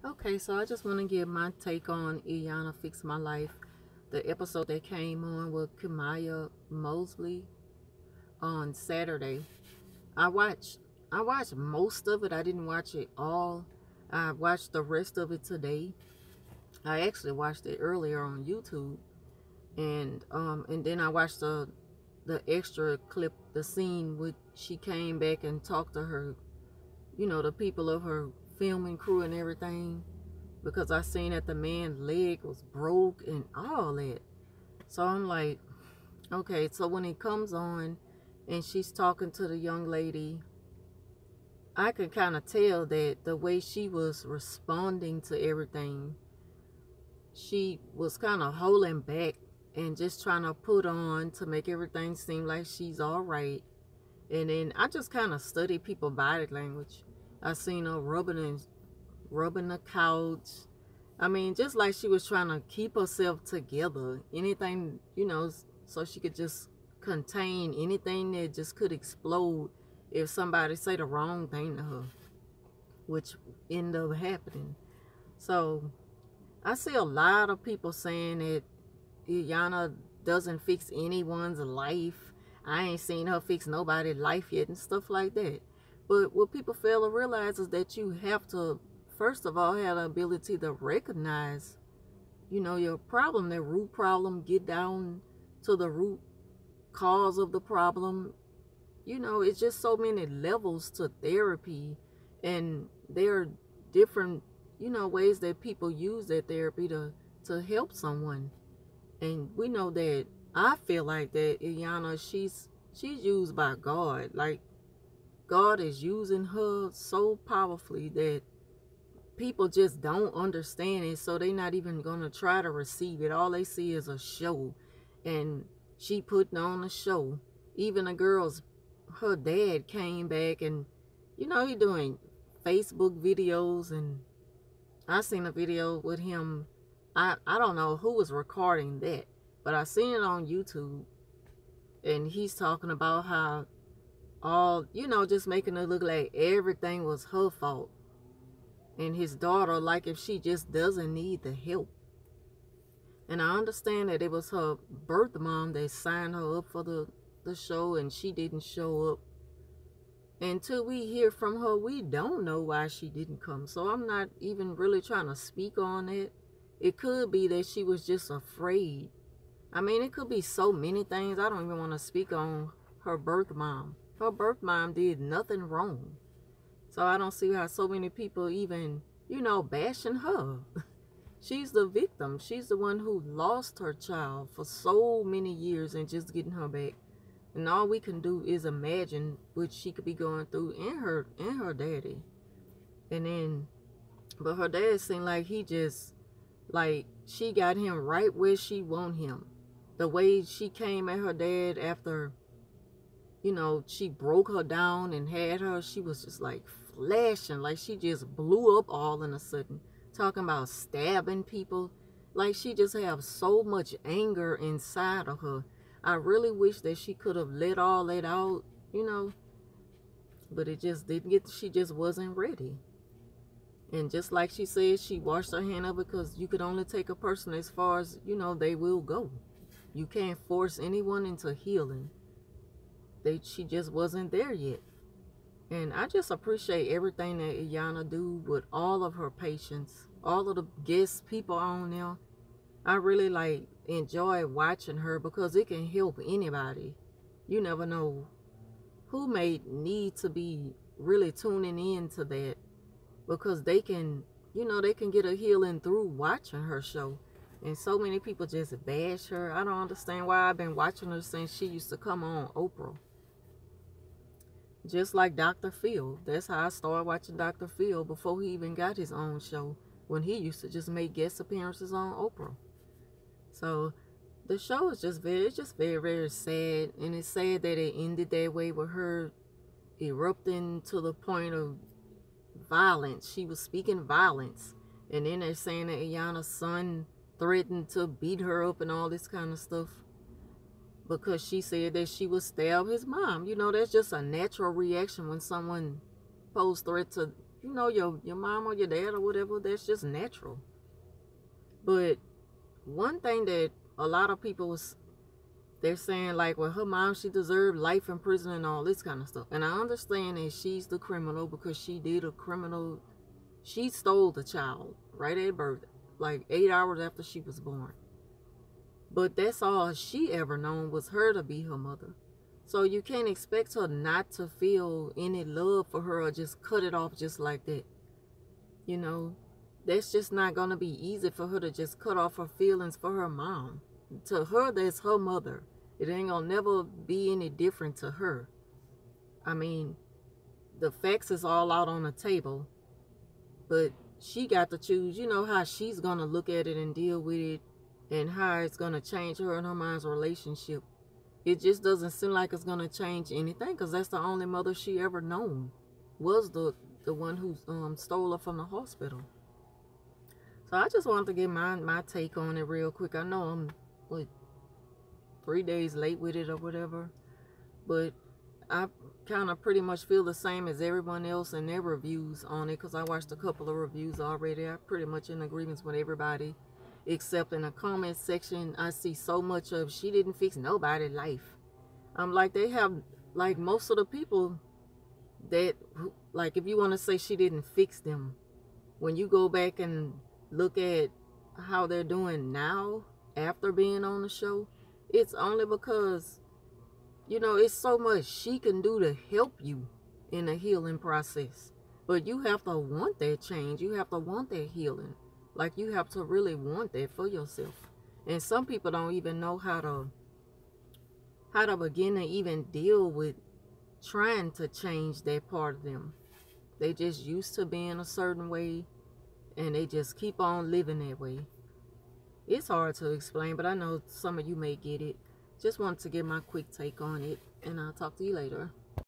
Okay, so I just want to give my take on Iyanla Fix My Life, the episode that came on with Kamiyah Mobley on Saturday. I watched I watched most of it. I didn't watch it all. I watched the rest of it today. I actually watched it earlier on YouTube, and then I watched the extra clip, the scene with she came back and talked to her, the people of her filming crew and everything, because I seen that the man's leg was broke and all that. So I'm like, okay, so when he comes on and she's talking to the young lady, I could kind of tell that the way she was responding to everything, she was kind of holding back and just trying to put on to make everything seem like she's all right. And then I just kind of studied people's body language. I seen her rubbing the couch. I mean, just like she was trying to keep herself together. Anything, so she could just contain anything that just could explode if somebody say the wrong thing to her, which ended up happening. So I see a lot of people saying that Iyanla doesn't fix anyone's life. I ain't seen her fix nobody's life yet and stuff like that. But what people fail to realize is that you have to, first of all, have the ability to recognize, your problem, the root problem, get down to the root cause of the problem. It's just so many levels to therapy, and there are different, ways that people use that therapy to help someone. And we know that, I feel like that Iyanla, she's used by God. Like, God is using her so powerfully that people just don't understand it, so they're not even gonna try to receive it. All they see is a show, and she putting on a show. Even the girls, her dad came back, and he doing Facebook videos, and I seen a video with him. I don't know who was recording that, but I seen it on YouTube, and he's talking about how all, just making it look like everything was her fault, and his daughter, like if she just doesn't need the help. And I understand that it was her birth mom that signed her up for the show, and she didn't show up. Until we hear from her, we don't know why she didn't come. So I'm not even really trying to speak on it. It could be that she was just afraid. I mean, it could be so many things. I don't even want to speak on her birth mom. Her birth mom did nothing wrong. So I don't see how so many people even, bashing her. She's the victim. She's the one who lost her child for so many years and just getting her back. And all we can do is imagine what she could be going through in her daddy. And then, but her dad seemed like he just, like, she got him right where she want him. The way she came at her dad after, she broke her down and had her, she was just like flashing, like she just blew up all in a sudden, talking about stabbing people. Like she just have so much anger inside of her. I really wish that she could have let all that out, but it just didn't get, she just wasn't ready. And just like she said, she washed her hand up, because you could only take a person as far as, they will go. You can't force anyone into healing. She just wasn't there yet. And I just appreciate everything that Iyanla do with all of her patients, all of the guest people on there. I really enjoy watching her, because it can help anybody. You never know who may need to be really tuning in to that, because they can, they can get a healing through watching her show. And so many people just bash her. I don't understand why. I've been watching her since she used to come on Oprah. Just like Dr. Phil. That's how I started watching Dr. Phil before he even got his own show, when he used to just make guest appearances on Oprah. So the show is just very, very sad. And it's sad that it ended that way, with her erupting to the point of violence. She was speaking violence. And then they're saying that Iyanla's son threatened to beat her up and all this kind of stuff, because she said that she would stab his mom. That's just a natural reaction when someone poses threat to, you know, your mom or your dad or whatever, that's just natural. But one thing that a lot of people they're saying, like, well, her mom, she deserved life in prison and all this kind of stuff. And I understand that she's the criminal because she did a criminal. She stole the child right at birth, like 8 hours after she was born. But that's all she ever known, was her to be her mother. So you can't expect her not to feel any love for her or just cut it off just like that. You know, that's just not going to be easy for her to just cut off her feelings for her mom. To her, that's her mother. It ain't going to never be any different to her. I mean, the facts is all out on the table, but she got to choose, you know, how she's going to look at it and deal with it, and how it's going to change her and her mom's relationship. It just doesn't seem like it's going to change anything, because that's the only mother she ever known, was the one who stole her from the hospital. So I just wanted to get my take on it real quick. I know I'm, like, 3 days late with it or whatever, but I kind of pretty much feel the same as everyone else in their reviews on it, because I watched a couple of reviews already. I'm pretty much in agreement with everybody, except in the comment section I see so much of, she didn't fix nobody's life. I'm like, they have, like, most of the people that, like, if you want to say she didn't fix them, when you go back and look at how they're doing now after being on the show, it's only because, you know, it's so much she can do to help you in the healing process. But you have to want that change. You have to want that healing. Like, you have to really want that for yourself. And some people don't even know how to begin to even deal with trying to change that part of them. They just used to being a certain way, and they just keep on living that way. It's hard to explain, but I know some of you may get it. Just wanted to give my quick take on it, and I'll talk to you later.